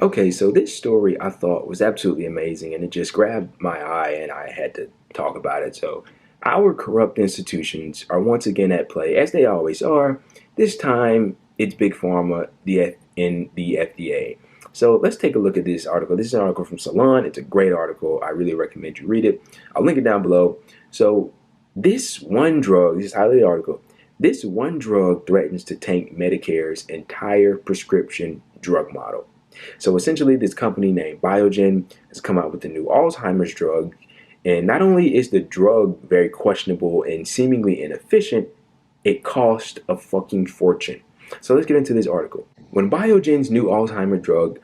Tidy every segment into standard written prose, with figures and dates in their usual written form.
Okay, so this story I thought was absolutely amazing and it just grabbed my eye and I had to talk about it. So, our corrupt institutions are once again at play, as they always are. This time, it's Big Pharma in the FDA. So, let's take a look at this article. This is an article from Salon. It's a great article. I really recommend you read it. I'll link it down below. So, this is highly the article. This one drug threatens to tank Medicare's entire prescription drug model. So essentially, this company named Biogen has come out with the new Alzheimer's drug. And not only is the drug very questionable and seemingly inefficient, it cost a fucking fortune. So let's get into this article. When Biogen's new Alzheimer drug,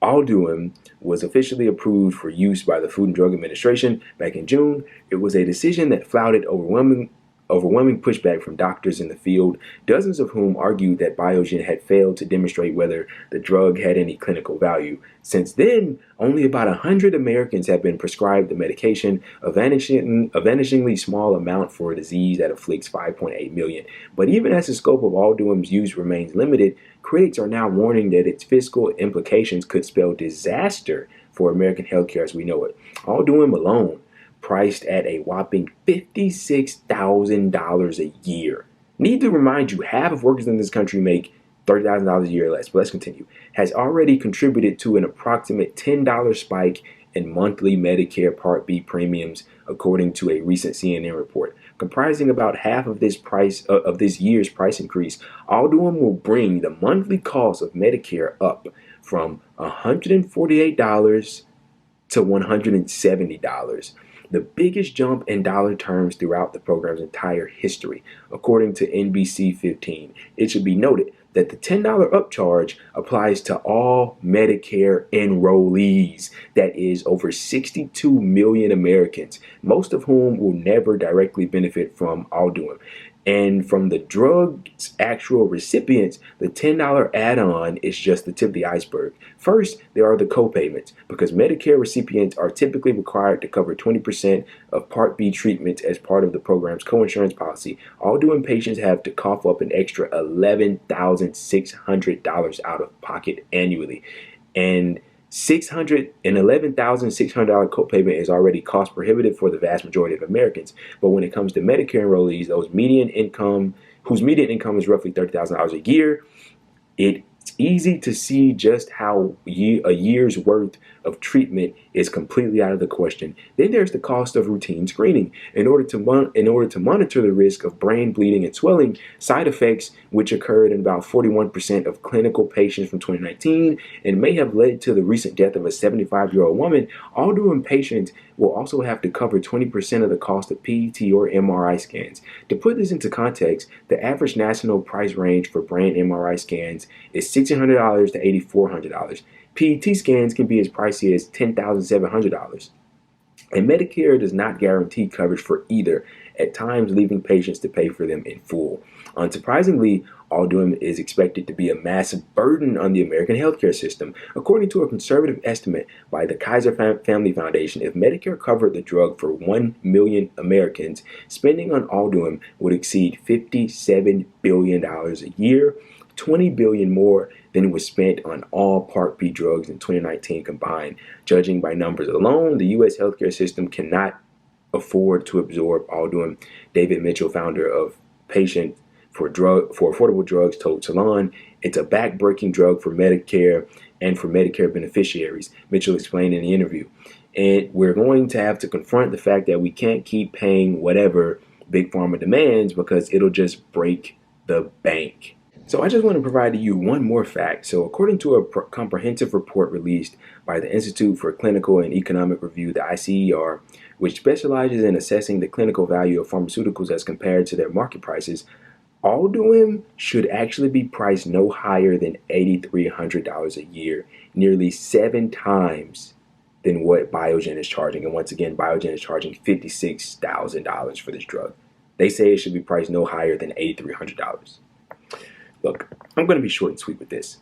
Alduin, was officially approved for use by the Food and Drug Administration back in June, it was a decision that flouted overwhelming pushback from doctors in the field, dozens of whom argued that Biogen had failed to demonstrate whether the drug had any clinical value. Since then, only about 100 Americans have been prescribed the medication, a vanishingly small amount for a disease that afflicts 5.8 million. But even as the scope of Alduin's use remains limited, critics are now warning that its fiscal implications could spell disaster for American healthcare as we know it. Alduin alone, priced at a whopping $56,000 a year. Need to remind you, half of workers in this country make $30,000 a year or less, but let's continue. Has already contributed to an approximate $10 spike in monthly Medicare Part B premiums, according to a recent CNN report. Comprising about half of this year's price increase, Alduin will bring the monthly cost of Medicare up from $148 to $170, the biggest jump in dollar terms throughout the program's entire history, according to NBC 15. It should be noted that the $10 upcharge applies to all Medicare enrollees, that is, over 62 million Americans, most of whom will never directly benefit from Alduin. And from the drug's actual recipients, the $10 add-on is just the tip of the iceberg. First, there are the co-payments, because Medicare recipients are typically required to cover 20% of Part B treatments as part of the program's co-insurance policy. Alduin patients have to cough up an extra $11,600 out of pocket annually. And $611,600 copayment is already cost prohibitive for the vast majority of Americans. But when it comes to Medicare enrollees, whose median income is roughly $30,000 a year, it's easy to see just how a year's worth of treatment is completely out of the question. Then there's the cost of routine screening. In order to monitor the risk of brain bleeding and swelling, side effects which occurred in about 41% of clinical patients from 2019 and may have led to the recent death of a 75-year-old woman, Alduin patients will also have to cover 20% of the cost of PET or MRI scans. To put this into context, the average national price range for brain MRI scans is $1,600 to $8,400. PET scans can be as pricey as $10,700. And Medicare does not guarantee coverage for either, at times leaving patients to pay for them in full. Unsurprisingly, Alduin is expected to be a massive burden on the American healthcare system. According to a conservative estimate by the Kaiser Family Foundation, if Medicare covered the drug for 1 million Americans, spending on Alduin would exceed $57 billion a year, $20 billion more than was spent on all Part B drugs in 2019 combined. Judging by numbers alone, the U.S. healthcare system cannot afford to absorb Alduin. David Mitchell, founder of Patient for Affordable Drugs, told Salon, "It's a back-breaking drug for Medicare and for Medicare beneficiaries," Mitchell explained in the interview. And we're going to have to confront the fact that we can't keep paying whatever Big Pharma demands because it'll just break the bank. So I just want to provide to you one more fact. So according to a comprehensive report released by the Institute for Clinical and Economic Review, the ICER, which specializes in assessing the clinical value of pharmaceuticals as compared to their market prices, Alduin should actually be priced no higher than $8,300 a year, nearly 7 times than what Biogen is charging. And once again, Biogen is charging $56,000 for this drug. They say it should be priced no higher than $8,300. Look, I'm going to be short and sweet with this.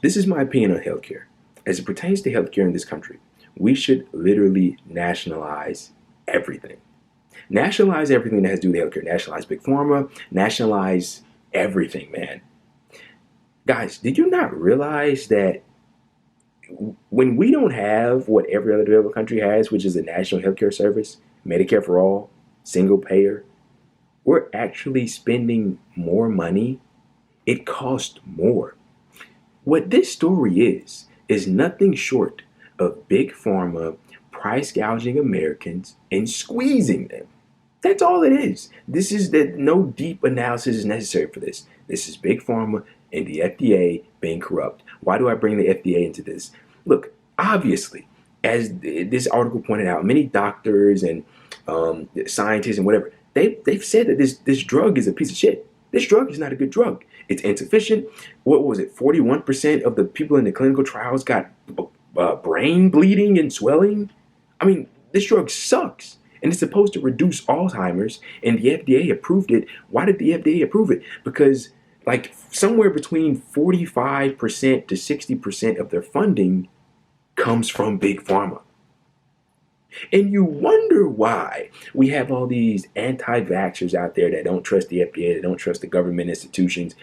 This is my opinion on healthcare. As it pertains to healthcare in this country, we should literally nationalize everything. Nationalize everything that has to do with healthcare. Nationalize Big Pharma. Nationalize everything, man. Guys, did you not realize that when we don't have what every other developed country has, which is a national healthcare service, Medicare for all, single payer, we're actually spending more money. It costs more. What this story is nothing short of big pharma price gouging Americans and squeezing them. That's all it is. This is that no deep analysis is necessary for this. This is big pharma and the FDA being corrupt. Why do I bring the FDA into this? Look, obviously, as this article pointed out, many doctors and scientists and whatever, they've said that this drug is a piece of shit. This drug is not a good drug. It's insufficient. What was it? 41% of the people in the clinical trials got brain bleeding and swelling. I mean, this drug sucks. And it's supposed to reduce Alzheimer's, and the FDA approved it. Why did the FDA approve it? Because like somewhere between 45% to 60% of their funding comes from big pharma. And you wonder why we have all these anti-vaxxers out there that don't trust the FDA, that don't trust the government institutions.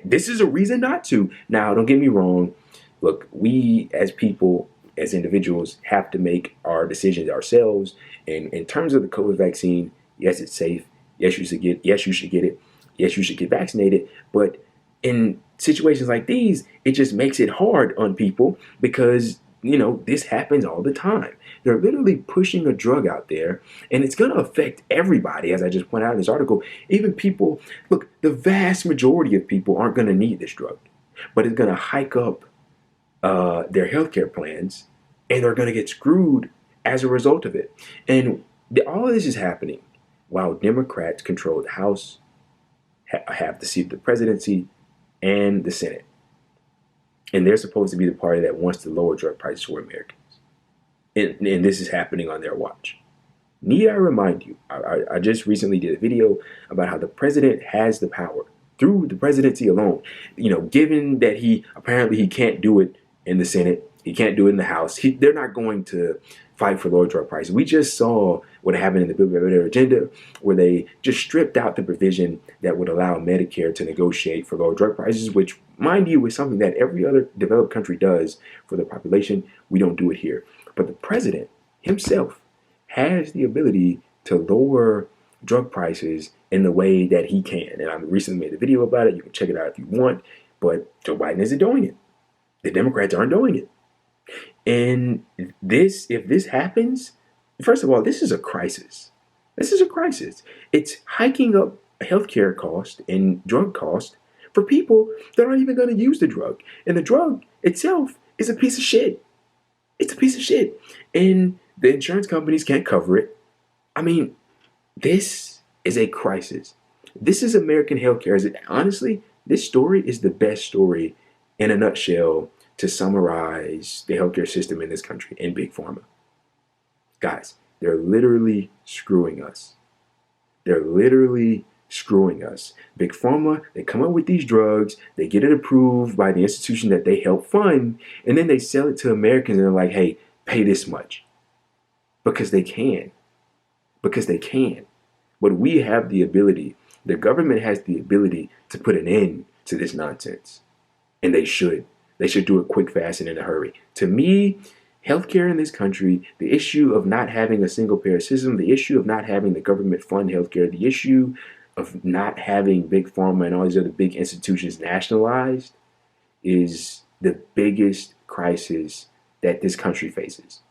This is a reason not to. Now, don't get me wrong. Look, we as people, as individuals, have to make our decisions ourselves. And in terms of the COVID vaccine, yes, it's safe. Yes, you should get. Yes, you should get it. Yes, you should get vaccinated. But in situations like these, it just makes it hard on people because this happens all the time. They're literally pushing a drug out there, and it's going to affect everybody, as I just pointed out in this article. Even people, look, the vast majority of people aren't going to need this drug, but it's going to hike up their healthcare plans, and they're going to get screwed as a result of it. And all of this is happening while Democrats control the House, have the seat of the presidency, and the Senate. And they're supposed to be the party that wants to lower drug prices for Americans. And this is happening on their watch. Need I remind you, I just recently did a video about how the president has the power through the presidency alone. Given that he can't do it in the Senate, he can't do it in the House, they're not going to fight for lower drug prices. We just saw what happened in the Bill Better Agenda, where they just stripped out the provision that would allow Medicare to negotiate for lower drug prices, which, mind you, is something that every other developed country does for the population. We don't do it here. But the president himself has the ability to lower drug prices in the way that he can. And I recently made a video about it. You can check it out if you want. But Joe Biden isn't doing it. The Democrats aren't doing it. And if this happens, first of all, this is a crisis. This is a crisis. It's hiking up healthcare cost and drug cost for people that aren't even going to use the drug. And the drug itself is a piece of shit. It's a piece of shit. And the insurance companies can't cover it. I mean, this is a crisis. This is American healthcare. Honestly, this story is the best story in a nutshell to summarize the healthcare system in this country in big pharma. Guys, they're literally screwing us. They're literally screwing us. Big pharma, they come up with these drugs, they get it approved by the institution that they help fund, and then they sell it to Americans and they're like, hey, pay this much. Because they can. Because they can. But we have the ability, the government has the ability to put an end to this nonsense. And they should. They should do it quick, fast, and in a hurry. To me, healthcare in this country, the issue of not having a single payer system, the issue of not having the government fund healthcare, the issue of not having big pharma and all these other big institutions nationalized is the biggest crisis that this country faces.